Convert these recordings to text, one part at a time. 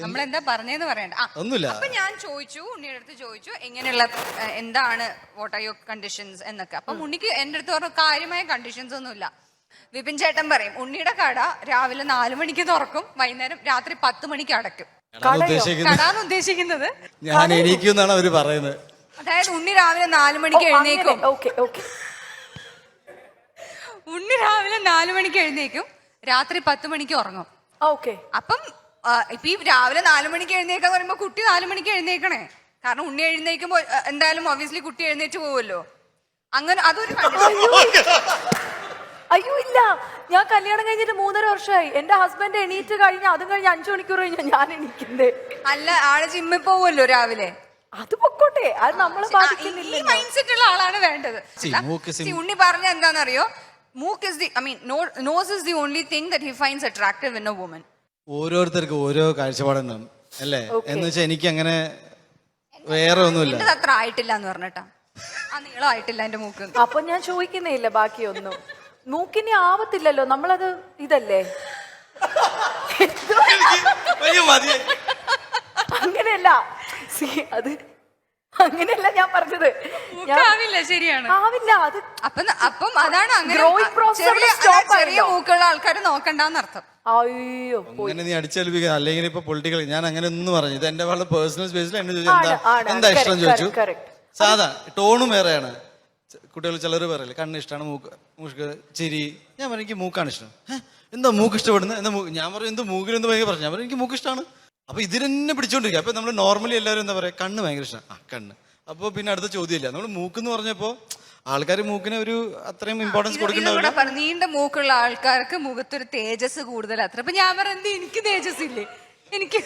നമ്മളെന്താ പറഞ്ഞെന്ന് പറയണ്ട. ഒന്നുമില്ല. അപ്പൊ ഞാൻ ചോദിച്ചു, ഉണ്ണിയുടെ അടുത്ത് ചോദിച്ചു എങ്ങനെയുള്ള എന്താണ് വാട്ട് ആർ യുവർ കണ്ടീഷൻസ് എന്നൊക്കെ. അപ്പൊ ഉണ്ണിക്ക് എന്റെ അടുത്ത് പറഞ്ഞ കാര്യമായ കണ്ടീഷൻസ് ഒന്നുമില്ല. വിപിൻ ചേട്ടൻ പറയും ഉണ്ണിയുടെ കട രാവിലെ 4 മണിക്ക് തുറക്കും, വൈകുന്നേരം രാത്രി 10 മണിക്ക് അടയ്ക്കും. കടാന്ന് ഉദ്ദേശിക്കുന്നത് ഞാൻ എണീക്കുന്നാണ് അവര് പറയുന്നത്. അതായത് ഉണ്ണി രാവിലെ 4 മണിക്ക് എഴുന്നേക്കും. ഉണ്ണി രാവിലെ 4 മണിക്ക് എഴുന്നേക്കും, രാത്രി 10 മണിക്ക് ഉറങ്ങും. അപ്പം ഇപ്പൊ ഈ രാവിലെ 4 മണിക്ക് എഴുന്നേക്കാന്ന് പറയുമ്പോ കുട്ടി 4 മണിക്ക് എഴുന്നേക്കണേ. കാരണം ഉണ്ണി എഴുന്നേക്കുമ്പോ എന്തായാലും ഒബ്വിയസ്ലി കുട്ടി എഴുന്നേറ്റ് പോവല്ലോ. അങ്ങനെ അതൊരു അയ്യോ ഇല്ല, ഞാൻ കല്യാണം കഴിഞ്ഞിട്ട് 3.5 വർഷമായി. എന്റെ ഹസ്ബൻഡ് എണീറ്റ് കഴിഞ്ഞ അതും കഴിഞ്ഞ് 5 മണിക്കൂർ കഴിഞ്ഞാൽ ഞാൻ എണീക്കുന്നേ. അല്ല, ആള് ജിമ്മിൽ പോവല്ലോ രാവിലെ. അത് പൊക്കോട്ടെ, അത് നമ്മളെ ബാധിക്കുന്നില്ല. ഈ മൈൻഡ് സെറ്റ് ഉള്ള ആളാണ് വേണ്ടത്. ഉണ്ണി പറഞ്ഞ എന്താണെന്നറിയോ, മൂക്ക് is the nose is the only thing that he finds attractive in a woman. ഓരോരുത്തർക്ക് ഓരോ കാഴ്ചപ്പാടുണ്ടാവും അല്ലേ? എന്ന് വെച്ചാൽ എനിക്ക് അങ്ങനെ വേറെ ഒന്നുമില്ല. എന്റെ അത്ര ആയിട്ടില്ല എന്ന് പറഞ്ഞിട്ടാ, ആ നീളം ആയിട്ടില്ല എന്റെ മൂക്ക്. അപ്പൊ ഞാൻ ചോദിക്കുന്നേ ഇല്ല ബാക്കിയൊന്നും. മൂക്കിനി ആവത്തില്ലല്ലോ, നമ്മളത് ഇതല്ലേ. അങ്ങനെയല്ല, അത് അങ്ങനെയല്ല ഞാൻ പറഞ്ഞത്. ശരിയാണ്, ആവില്ല. അത് അപ്പം അതാണ് അങ്ങനെ ചെറിയ മൂക്കുള്ള ആൾക്കാര് നോക്കണ്ടെന്നർത്ഥം. അയ്യോ, അങ്ങനെ നീ അടിച്ചേൽപ്പിക്കുക. അല്ലെങ്കിൽ ഇപ്പൊ പൊളിറ്റിക്കൽ ഞാൻ അങ്ങനെ ഒന്നും പറഞ്ഞു. ഇത് എന്റെ വളരെ പേഴ്സണൽ സ്പേസിൽ എന്നെ ചോദിച്ചു എന്താ ഇഷ്ടം ചോദിച്ചു. സാധാ ടോണും വേറെയാണ്. കുട്ടികൾ ചിലർ പറയല്ലേ കണ്ണ് ഇഷ്ടമാണ്, മൂക്ക് ചിരി. ഞാൻ പറയും എനിക്ക് മൂക്കാണ് ഇഷ്ടം. എന്താ മൂക്ക് ഇഷ്ടപ്പെടുന്നത്? എന്താ ഞാൻ പറയും എന്ത് മൂക്കിലെന്ത് ഭയങ്കര പ്രശ്നം. ഞാൻ പറയും എനിക്ക് മൂക്ക് ഇഷ്ടമാണ്. അപ്പൊ ഇതിനെന്നെ പിടിച്ചോണ്ടിരിക്കുക. അപ്പൊ നമ്മൾ നോർമലി എല്ലാവരും എന്താ പറയാ കണ്ണ് ഭയങ്കര ഇഷ്ടം. കണ്ണ്. അപ്പൊ പിന്നെ അടുത്ത ചോദ്യമില്ല. നമ്മൾ മൂക്കെന്ന് പറഞ്ഞപ്പോ ആൾക്കാർ മൂക്കിന് ഒരു അത്രയും ഇമ്പോർട്ടൻസ് കൊടുക്കുന്നുണ്ടാവില്ല. നീണ്ട മൂക്കുള്ള ആൾക്കാർക്ക് മുഖത്തൊരു തേജസ് കൂടുതൽ അത്ര. അപ്പൊ ഞാൻ പറയുന്നത് എനിക്ക് തേജസ് ഇല്ലേ? എനിക്ക്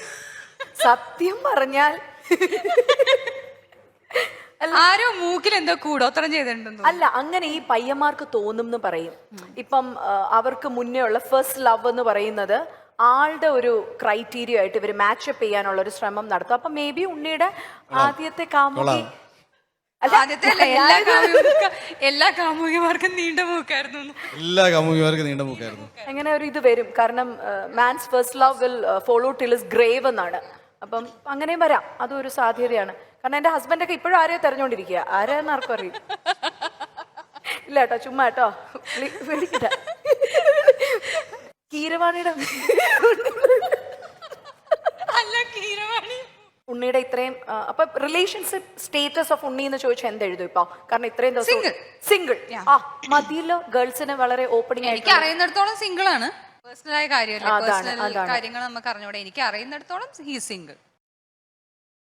സത്യം പറഞ്ഞാൽ ആരോ മൂക്കിൽ എന്തോ കൂടോത്രം ചെയ്തിട്ടുണ്ടെന്ന്. അല്ല, അങ്ങനെ ഈ പയ്യന്മാർക്ക് തോന്നും എന്ന് പറയും. ഇപ്പം അവർക്ക് മുന്നേ ഉള്ള ഫസ്റ്റ് ലവ് എന്ന് പറയുന്നത് ആളുടെ ഒരു ക്രൈറ്റീരിയ ആയിട്ട് ഇവർ മാച്ചപ്പ് ചെയ്യാനുള്ള ഒരു ശ്രമം നടത്തും. അപ്പൊ മേ ബി ഉണ്ണിയുടെ ആദ്യത്തെ കാമുകി എല്ലാ കാമുകിമാർക്കും നീണ്ട മൂക്കായിരുന്നു. എല്ലാ കാമുകിമാർക്കും നീണ്ട മൂക്കായിരുന്നു. അങ്ങനെ ഒരു ഇത് വരും. കാരണം man's first love will follow till is grave എന്നാണ്. അപ്പം അങ്ങനെയും വരാം, അതും ഒരു സാധ്യതയാണ്. കാരണം എന്റെ ഹസ്ബൻഡൊക്കെ ഇപ്പോഴും ആരെയോ തെരഞ്ഞോണ്ടിരിക്കുക. ആരെയെന്ന് ആർക്കും അറിയും. ഇല്ല കേട്ടോ, ചുമ്മാ കേട്ടോ, വിളിക്കട്ടെ. കീരവാണിയുടെ ഉണ്ണിയുടെ ഇത്രയും അപ്പൊ റിലേഷൻഷിപ്പ് സ്റ്റേറ്റസ് ഓഫ് ഉണ്ണി എന്ന് ചോദിച്ചാൽ എന്തെഴുതും ഇപ്പൊ? കാരണം ഇത്രയും ദിവസം സിംഗിൾ മതിയല്ലോ. ഗേൾസിന് വളരെ ഓപ്പണിംഗ് ആയിട്ട്. എനിക്ക് അറിയുന്നിടത്തോളം സിംഗിൾ ആണ്. പേഴ്സണൽ ആയ കാര്യമല്ല, പേഴ്സണൽ കാര്യങ്ങൾ നമുക്ക് അറിഞ്ഞൂടെ. എനിക്ക് അറിയുന്നിടത്തോളം ഹീ സിംഗിൾ.